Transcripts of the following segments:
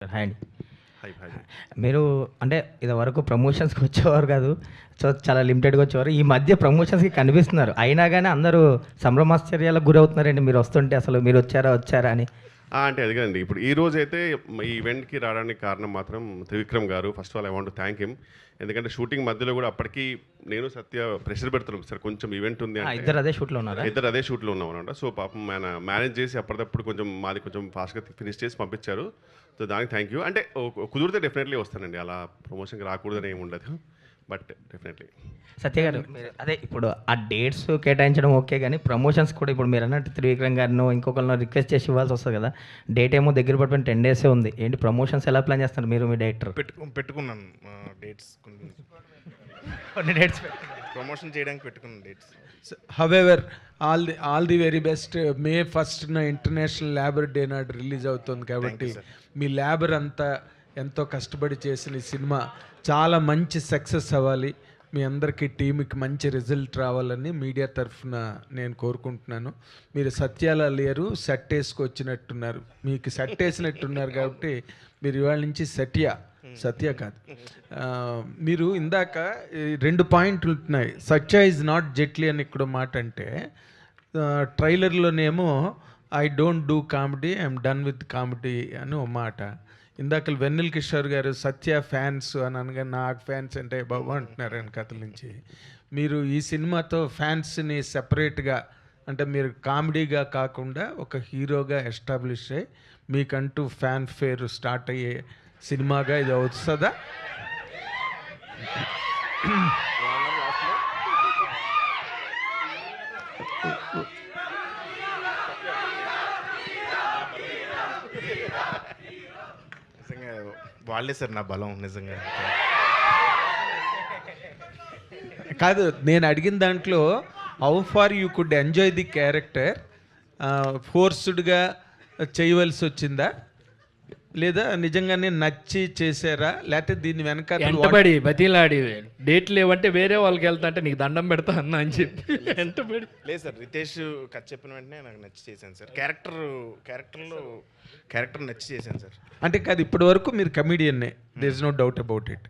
Hi అండి. Hi hi. మీరు అంటే ఇదివరకు ప్రమోషన్స్‌కి వచ్చేవారు కాదు. సో, చాలా లిమిటెడ్‌గా వచ్చేవారు. ఈ మధ్య ప్రమోషన్స్‌కి కనిపిస్తున్నారు. అయినా గాని అందరూ సంభ్రమాశ్చర్యాలకు గురవుతున్నారండి మీరు వస్తుంటే అసలు మీరొచ్చారా? వచ్చారా? అని. అంటే అది కాదండి. ఇప్పుడు ఈ రోజైతే ఈ ఈవెంట్‌కి రావడానికి కారణం మాత్రం త్రివిక్రమ్ గారు. First of all I want to thank him. ఎందుకంటే షూటింగ్ మధ్యలో కూడా అప్పటికి నేను సత్య ప్రెషర్ పెడుతున్నాం సార్, కొంచెం ఈవెంట్ ఉంది అంటే. ఇద్దరు అదే షూట్‌లో ఉన్నారా? ఇద్దరు అదే షూట్‌లో ఉన్నాం అనమాట. సో పాపం ఆయన మేనేజ్ చేసి అప్పటిదప్పుడు మాది కొంచెం ఫాస్ట్‌గా ఫినిష్ చేసి పంపించారు. సో దానికి థ్యాంక్ యూ. అంటే కుదిరితే డెఫినెట్లీ వస్తానండి. అలా ప్రమోషన్‌కి రాకూడదని ఏమి ఉండదు. But definitely. సత్య గారు అదే ఇప్పుడు ఆ డేట్స్ కేటాయించడం ఓకే గానీ ప్రమోషన్స్ కూడా ఇప్పుడు మీరన్నట్టు త్రివిక్రమ్ గారినో ఇంకొకరినో రిక్వెస్ట్ చేసి ఇవ్వాల్సి వస్తది కదా! డేట్ ఏమో దగ్గర పడిపోయిన 10 డేసే ఉంది. ఏంటి ప్రమోషన్స్ ఎలా ప్లాన్ చేస్తున్నారు మీరు మీ డైరెక్టర్? పెట్టుకున్నాను డేట్స్ కొన్ని డేట్స్ ప్రమోషన్ చేయడానికి పెట్టుకున్నాను dates. However all the very best. May 1న ఇంటర్నేషనల్ లేబర్ డే నాడు రిలీజ్ అవుతుంది కాబట్టి మీ లేబర్ అంతా ఎంతో కష్టపడి చేసిన ఈ సినిమా చాలా మంచి సక్సెస్ అవ్వాలి. మీ అందరికీ టీంకి మంచి రిజల్ట్ రావాలని మీడియా తరఫున నేను కోరుకుంటున్నాను. మీరు సత్యాల లేరు, సెట్ వేసుకొచ్చినట్టున్నారు. మీకు సెట్ వేసినట్టున్నారు కాబట్టి మీరు ఇవాళ నుంచి సత్య కాదు. మీరు ఇందాక 2 పాయింట్లు ఉంటున్నాయి. సత్య ఈజ్ నాట్ జెట్లీ అని ఇక్కడ మాట అంటే ట్రైలర్లోనేమో I don't do comedy, I'm done with comedy అని ఓ మాట. ఇందాక వెన్నెల కిషోర్ గారు సత్య ఫ్యాన్స్ అని అనగా నాకు ఫ్యాన్స్ అంటే బాబు అంటున్నారు ఆయన కథల నుంచి. మీరు ఈ సినిమాతో ఫ్యాన్స్ని సెపరేట్గా అంటే మీరు కామెడీగా కాకుండా ఒక హీరోగా ఎస్టాబ్లిష్ అయ్యి మీకంటూ ఫ్యాన్ ఫేర్ స్టార్ట్ అయ్యే సినిమాగా ఇది వస్తుందా? నిజంగా వాళ్ళే సార్ నా బలం నిజంగా. కాదు, నేను అడిగిన దాంట్లో how far you could enjoy the character, ఫోర్స్డ్గా చేయవలసి వచ్చిందా లేదా నిజంగానే నచ్చి చేశారా లేకపోతే దీని వెనక వెంటబడి బతిలాడి డేట్ లేవంటే వేరే వాళ్ళకి వెళ్తా అంటే నీకు దండం పెడతా అన్నా అని చెప్పి వెంటబడి. లేదు సార్, రితేష్ కథ చెప్పిన వెంటనే నాకు నచ్చి చేశాను సార్. క్యారెక్టర్ నచ్చి చేశాను సార్. అంటే కాదు, ఇప్పటి వరకు మీరు కమీడియన్నే, there is no doubt about it.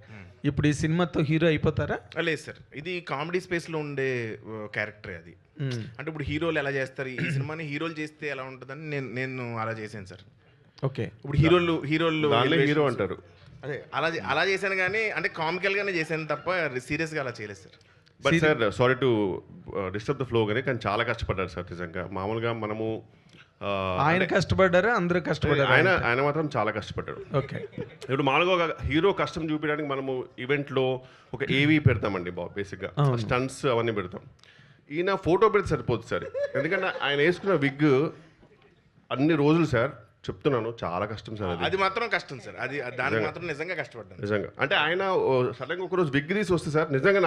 ఇప్పుడు ఈ సినిమాతో హీరో అయిపోతారా? లేదు సార్, ఇది కామెడీ స్పేస్లో ఉండే క్యారెక్టరే అది. అంటే ఇప్పుడు హీరోలు ఎలా చేస్తారు, ఈ సినిమాని హీరోలు చేస్తే ఎలా ఉంటుందని నేను అలా చేశాను సార్. ఓకే, ఇప్పుడు హీరోలు హీరో అంటారు. అదే అలా చేశాను కానీ అంటే కామికల్గానే చేశాను తప్ప సీరియస్గా అలా చేయలేదు sir. But sir sorry to disturb the flow కానీ చాలా కష్టపడ్డారు సార్ నిజంగా. మామూలుగా మనము ఆయన కష్టపడ్డారా అందరూ కష్టపడ్డారు? ఆయన మాత్రం చాలా కష్టపడ్డాడు. ఓకే, ఇప్పుడు మామూలుగా ఒక హీరో కష్టం చూపించడానికి మనము ఈవెంట్లో ఒక ఏవీ పెడతామండి బేసిక్గా స్టంట్స్ అవన్నీ పెడతాం. ఈయన ఫోటో పెడితే సరిపోతుంది సార్. ఎందుకంటే ఆయన వేసుకున్న విగ్ అన్ని రోజులు సార్ చెప్తున్నాను చాలా కష్టం సార్. అది మాత్రం కష్టం సార్, దానికి మాత్రం నిజంగా కష్టపడ్డాను నిజంగా. అంటే ఆయన సడన్గా ఒకరోజు విగ్ తీసి వస్తే సార్ నిజంగా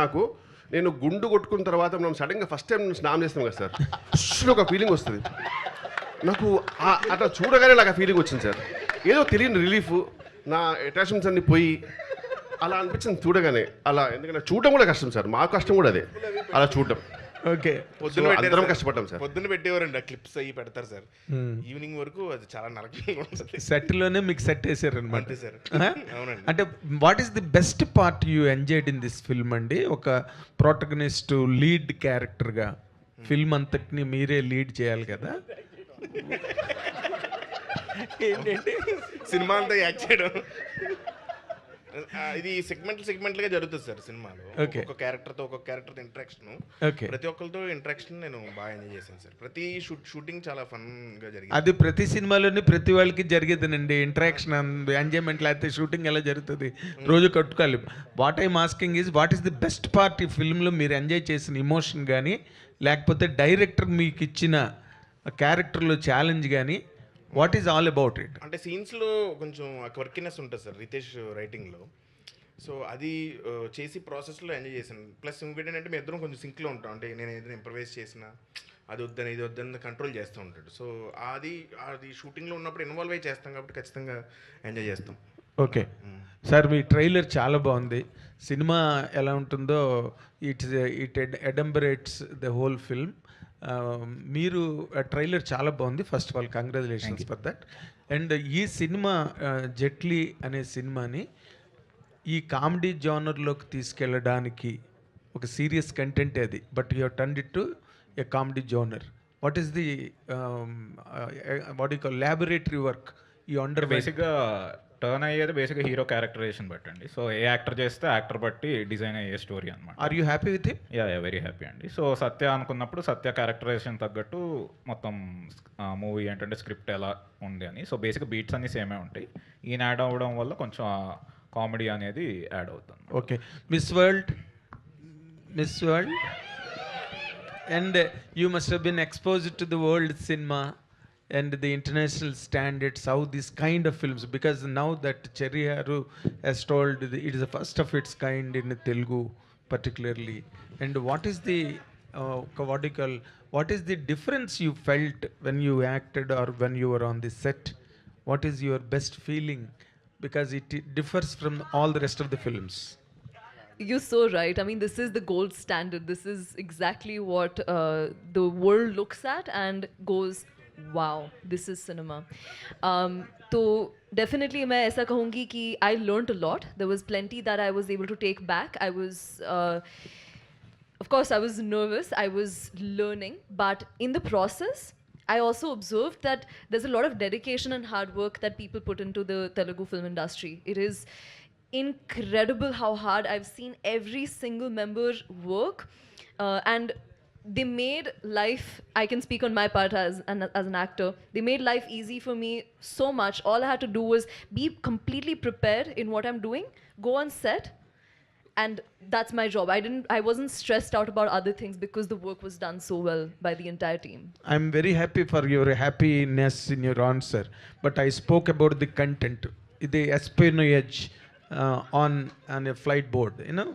నేను గుండు కొట్టుకున్న తర్వాత మనం సడన్గా ఫస్ట్ టైం స్నానం చేస్తాం కదా సార్, ఒక ఫీలింగ్ వస్తుంది నాకు. అట్లా చూడగానే నాకు ఆ ఫీలింగ్ వచ్చింది సార్. ఏదో తెలియని రిలీఫ్, నా అటాచ్మెంట్స్ అన్ని పోయి అలా అనిపించింది చూడగానే. అలా ఎందుకంటే చూడటం కూడా కష్టం సార్, మా కష్టం కూడా అదే అలా చూడటం. ఓకే, అందరం కష్టపడ్డాం సార్. పొద్దున్న పెట్టేవారండి ఆ క్లిప్స్ అవి పెడతారు సార్, ఈవినింగ్ వరకు అది చాలా నరకంగా ఉంటుంది. సెట్లోనే మీకు సెట్ వేసారు అనమాట సార్. అవునండి. అంటే what is the best part you enjoyed in this film అండి? ఒక ప్రోటగనిస్ట్ లీడ్ క్యారెక్టర్గా ఫిల్మ్ అంతటిని మీరే లీడ్ చేయాలి కదా. ఏంటంటే సినిమా అంతా యాక్ట్ చేయడం, ఇది సెగ్మెంట్లుగా జరుగుతుంది సార్ సినిమాలో. ఒక్కొక్క క్యారెక్టర్తో ఇంటరాక్షన్, ప్రతి ఒక్కరితో ఇంటరాక్షన్ నేను బాగా ఎంజాయ్ చేశాను సార్. ప్రతి షూటింగ్ చాలా ఫన్గా జరిగింది. అది ప్రతి సినిమాలోని ప్రతి వాళ్ళకి జరిగేదేనండి ఇంటరాక్షన్, ఎంజాయ్మెంట్. లేకపోతే షూటింగ్ ఎలా జరుగుతుంది, రోజు కట్టుకోవాలి. What I'm asking is what is the best part ఈ ఫిల్మ్లో మీరు ఎంజాయ్ చేసిన ఇమోషన్ కానీ, లేకపోతే డైరెక్టర్ మీకు ఇచ్చిన క్యారెక్టర్లో ఛాలెంజ్ కానీ, what is all about it? అంటే సీన్స్లో కొంచెం క్వర్కినెస్ ఉంటుంది సార్ రితేష్ రైటింగ్లో. సో అది చేసి ప్రాసెస్లో ఎంజాయ్ చేశాను. ప్లస్ ఇంకోటి ఏంటంటే మేము ఇద్దరం కొంచెం సింక్లో ఉంటాం. అంటే నేను ఏదైనా ఇంప్రవైజ్ చేసినా అది వద్దని ఇది వద్దని కంట్రోల్ చేస్తూ ఉంటాడు. సో అది షూటింగ్లో ఉన్నప్పుడు ఇన్వాల్వ్ అయ్యి చేస్తాం కాబట్టి ఖచ్చితంగా ఎంజాయ్ చేస్తాం. ఓకే సార్, మీ ట్రైలర్ చాలా బాగుంది. సినిమా ఎలా ఉంటుందో it adumbrates the whole film. మీరు ట్రైలర్ చాలా బాగుంది. First of all congratulations for that. And ఈ సినిమా జెట్లీ అనే సినిమాని ఈ కామెడీ జానర్లోకి తీసుకెళ్ళడానికి ఒక సీరియస్ కంటెంట్ అది, but you turn it to a comedy genre. What is the what you call laboratory work ఈ అండర్ బేసిక్గా టర్న్ అయ్యేది బేసిక్గా హీరో క్యారెక్టరైజేషన్ బట్టండి. సో ఏ యాక్టర్ చేస్తే యాక్టర్ బట్టి డిజైన్ అయ్యే స్టోరీ అనమాట. Are you happy with it? Yeah very happy అండి. సో సత్య అనుకున్నప్పుడు సత్య క్యారెక్టరైజేషన్ తగ్గట్టు మొత్తం మూవీ ఏంటంటే స్క్రిప్ట్ ఎలా ఉంది అని. సో బేసిక్గా బీట్స్ అన్నీ సేమే ఉంటాయి. ఈయన యాడ్ అవ్వడం వల్ల కొంచెం కామెడీ అనేది యాడ్ అవుతుంది. Okay, miss world and you must have been exposed to the world cinema and the international standards, how this kind of films, because now that Cherry Haru has told it is the first of its kind in Telugu particularly, and what is the what is the difference you felt when you acted or when you were on the set? What is your best feeling, because it differs from all the rest of the films? You're so right. I mean, this is the gold standard. This is exactly what the world looks at and goes, wow, this is cinema. So definitely मैं ऐसा कहूँगी कि I learned a lot. There was plenty that I was able to take back. Of course, I was nervous. I was learning. But in the process, I also observed that there's a lot of dedication and hard work that people put into the Telugu film industry. It is incredible how hard I've seen every single member work, and they made life, I can speak on my part as an actor, they made life easy for me so much. All I had to do was be completely prepared in what I'm doing, go on set, and that's my job. I wasn't stressed out about other things because the work was done so well by the entire team. I'm very happy for your happiness in your answer, but I spoke about the content, the espionage on a flight board. You know,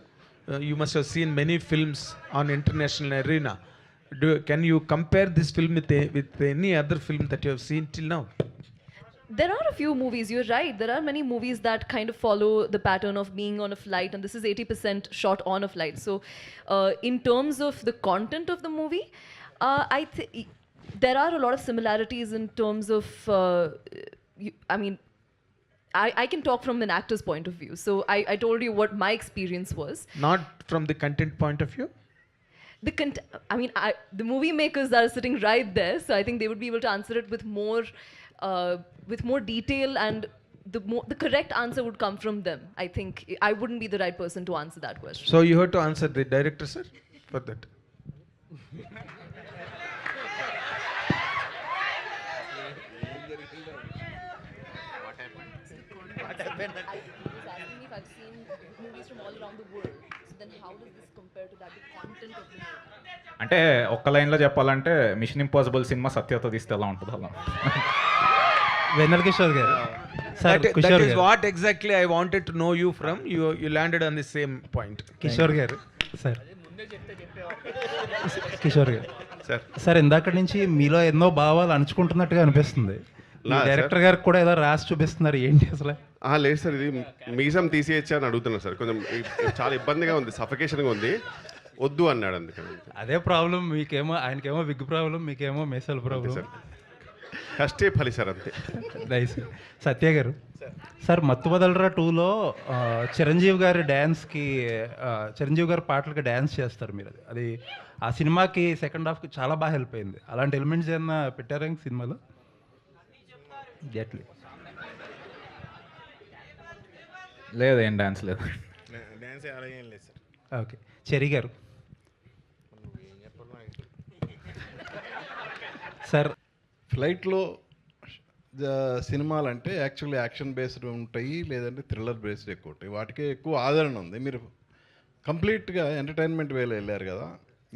you must have seen many films on international arena. Can you compare this film with any other film that you have seen till now? There are a few movies, you're right. There are many movies that kind of follow the pattern of being on a flight, and this is 80% shot on a flight. So, in terms of the content of the movie, there are a lot of similarities in terms of, I can talk from an actor's point of view. So I told you what my experience was. Not from the content point of view? The movie makers are sitting right there, so I think they would be able to answer it with more detail, and the correct answer would come from them. I think I wouldn't be the right person to answer that question. So you have to answer the director, sir, for that. He was asking me if I've seen movies from all around the world. So then how does this compare to that, the content of the movie? అంటే ఒక్క లైన్లో చెప్పాలంటే machine impossible cinema సత్యతో తీస్తే ఎలా ఉంటుంది అలా. వెన్నెల కిషోర్ గారు That is what exactly I wanted to know you from. You landed on the same point. Kishore గారు సార్ కిషోర్ గారు సార్ సార్ ఇందాక నుంచి మీలో ఎన్నో భావాలు అణుచుకుంటున్నట్టుగా అనిపిస్తుంది. డైరెక్టర్ గారికి కూడా ఏదో రాసి చూపిస్తున్నారు, ఏంటి అసలు? లేదు సార్, ఇది మీసం తీసేయచ్చా అని అడుగుతున్నారు సార్. కొంచెం చాలా ఇబ్బందిగా ఉంది, సఫకేషన్గా ఉంది, వద్దు అన్నాడు. అందుకని అదే ప్రాబ్లం, మీకేమో ఆయనకేమో విగ్ ప్రాబ్లం, మీకేమో మేసల్ ప్రాబ్లం. సార్ కష్టే ఫలి సార్, అంతే. నైస్. సత్య గారు సార్, మత్తు బదలరా 2లో చిరంజీవి గారి డ్యాన్స్కి, చిరంజీవి గారి పాటలకి డ్యాన్స్ చేస్తారు మీరు. అది ఆ సినిమాకి సెకండ్ హాఫ్కి చాలా బాగా హెల్ప్ అయింది. అలాంటి ఎలిమెంట్స్ ఏమన్నా పెట్టారా ఇంక సినిమాలో? జెట్లీ లేదు, ఏం డాన్స్ లేదు. డ్యాన్స్ అలా ఏం లేదు సార్. ఓకే. చెరీ గారు సార్, ఫ్లైట్లో సినిమాలు అంటే యాక్చువల్లీ యాక్షన్ బేస్డ్ ఉంటాయి, లేదంటే థ్రిల్లర్ బేస్డ్ ఎక్కువ ఉంటాయి. వాటికే ఎక్కువ ఆదరణ ఉంది. మీరు కంప్లీట్గా ఎంటర్టైన్మెంట్ వేలో వెళ్ళారు కదా,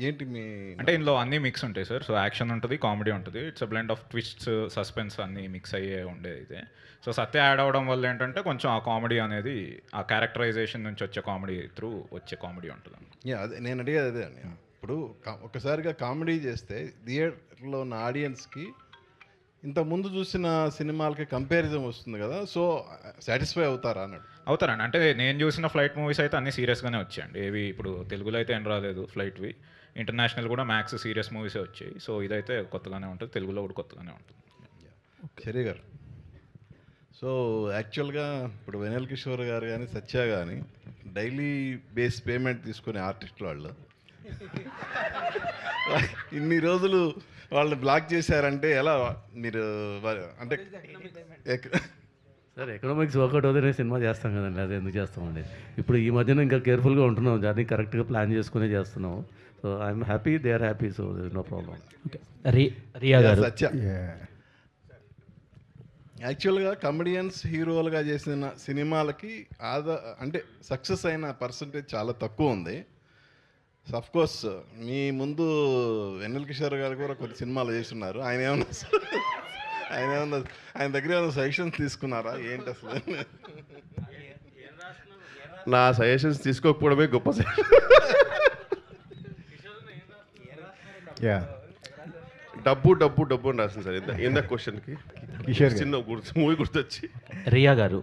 ఏంటి మీ అంటే ఇందులో అన్నీ మిక్స్ ఉంటాయి సార్. సో యాక్షన్ ఉంటుంది, కామెడీ ఉంటుంది, it's a blend of twists, suspense అన్నీ మిక్స్ అయ్యే ఉండేది అయితే. సో సత్య యాడ్ అవ్వడం వల్ల ఏంటంటే కొంచెం ఆ కామెడీ అనేది, ఆ క్యారెక్టరైజేషన్ నుంచి వచ్చే కామెడీ త్రూ వచ్చే కామెడీ ఉంటుంది. అదే నేను అడిగేది అదే అండి. ఇప్పుడు ఒకసారిగా కామెడీ చేస్తే థియేటర్లో ఉన్న ఆడియన్స్కి ఇంత ముందు చూసిన సినిమాలకి కంపారిజన్ వస్తుంది కదా, సో సాటిస్ఫై అవుతారా అన్నాడు. అవుతారండి. అంటే నేను చూసిన ఫ్లైట్ మూవీస్ అయితే అన్నీ సీరియస్గానే వచ్చాయండి. ఏవి ఇప్పుడు తెలుగులో అయితే ఏం రాలేదు ఫ్లైట్వి. ఇంటర్నేషనల్ కూడా మ్యాక్స్ సీరియస్ మూవీసే వచ్చాయి. సో ఇదైతే కొత్తగానే ఉంటుంది, తెలుగులో కూడా కొత్తగానే ఉంటుంది. సరే గారు సో యాక్చువల్గా ఇప్పుడు వెనల్ కిషోర్ గారు కానీ సత్య కానీ డైలీ బేస్ పేమెంట్ తీసుకునే ఆర్టిస్టులు వాళ్ళు ఇన్ని రోజులు వాళ్ళని బ్లాక్ చేశారంటే ఎలా మీరు అంటే సార్ ఎకనామిక్స్ వర్కౌట్ అవుతేనే సినిమా చేస్తాం కదండి, అది ఎందుకు చేస్తామండి. ఇప్పుడు ఈ మధ్యన ఇంకా కేర్ఫుల్గా ఉంటున్నాం, జర్నీ కరెక్ట్గా ప్లాన్ చేసుకునే చేస్తున్నాం. So I'm happy, they are happy, so no problem. Riya గారు, సత్య యాక్చువల్గా కమెడియన్స్ హీరోలుగా చేసిన సినిమాలకి అంటే సక్సెస్ అయిన పర్సంటేజ్ చాలా తక్కువ ఉంది. అఫ్ కోర్స్ మీ ముందు వెన్నెల కిషోర్ గారు కూడా కొన్ని సినిమాలు చేస్తున్నారు. ఆయన దగ్గర ఏమైనా సజెషన్స్ తీసుకున్నారా ఏంటి అసలు? నా సజెషన్స్ తీసుకోకపోవడమే గొప్ప డబ్బు డబ్బు డబ్బు అని రాసింది సార్ ఇంత క్వశ్చన్కి. చిన్న మూవీ గుర్తొచ్చి. రియా గారు,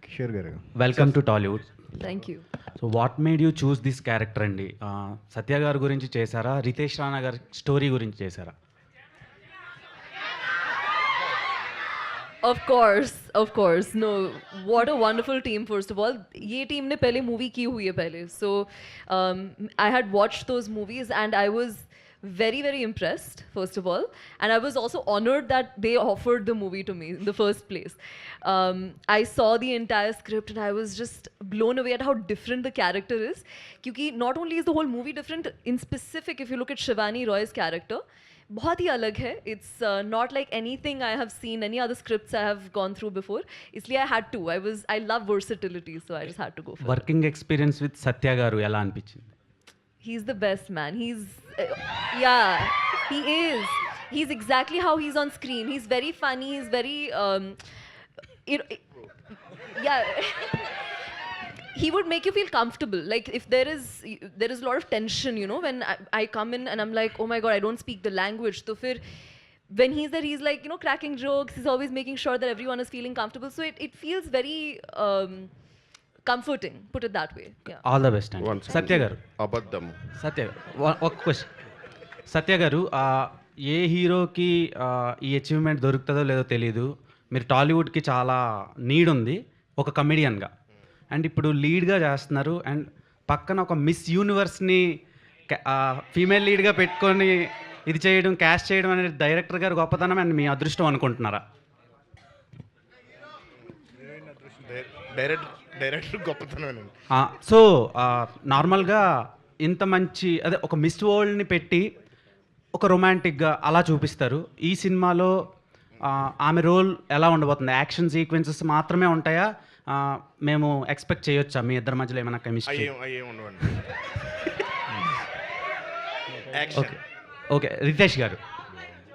కిషోర్ గారు, welcome to Tollywood. Thank you. So what made you choose this character అండి? సత్య గారి గురించి చేశారా, రితేష్ రాణా గారి స్టోరీ గురించి చేశారా? Of course. No, what a wonderful team. First of all, ये team ने पहले movie की हुई है पहले. So I had watched those movies and I was very, very impressed, first of all. And I was also honored that they offered the movie to me in the first place. I saw the entire script and I was just blown away at how different the character is. Because not only is the whole movie different, in specific, if you look at Shivani Roy's character, बहुत ही अलग है. It's not like anything I have seen, any other scripts I have gone through before. इसलिए I had to. I love versatility, so I just had to go for it. Working experience with Satya garu ఎలా అనిపించింది? He's the best man. Yeah, he is. He's exactly how he's on screen. He's very funny. He's very, yeah. He would make you feel comfortable. Like if there is a lot of tension, you know, when I come in and I'm like, oh my God, I don't speak the language. So when he's there, he's like, you know, cracking jokes. He's always making sure that everyone is feeling comfortable. So it feels very comforting, put it that way. Yeah. All the best అండి. సత్య గారు, అబద్ధం. సత్య గారు, ఒక question. సత్య గారు, ఏ హీరోకి ఈ achievement దొరుకుతుందో లేదో తెలియదు. మీరు టాలీవుడ్కి చాలా నీడ్ ఉంది ఒక కమెడియన్గా, అండ్ ఇప్పుడు లీడ్గా చేస్తున్నారు. అండ్ పక్కన ఒక మిస్ యూనివర్స్ని ఫీమేల్ లీడ్గా పెట్టుకొని ఇది చేయడం, క్యాస్ట్ చేయడం అనేది డైరెక్టర్ గారు గొప్పతనం అండ్ మీ అదృష్టం అనుకుంటున్నారా? డైరెక్టర్ గొప్పతనం. సో నార్మల్గా ఇంత మంచి ఒక మిస్ వరల్డ్ని పెట్టి ఒక రొమాంటిక్గా అలా చూపిస్తారు. ఈ సినిమాలో ఆమె రోల్ ఎలా ఉండబోతుంది? యాక్షన్ సీక్వెన్సెస్ మాత్రమే ఉంటాయా? మేము ఎక్స్పెక్ట్ చేయొచ్చా మీ ఇద్దరి మధ్యలో ఏమైనా కెమిస్ట్రీ? ఉండవండి. ఓకే, రితేష్ గారు,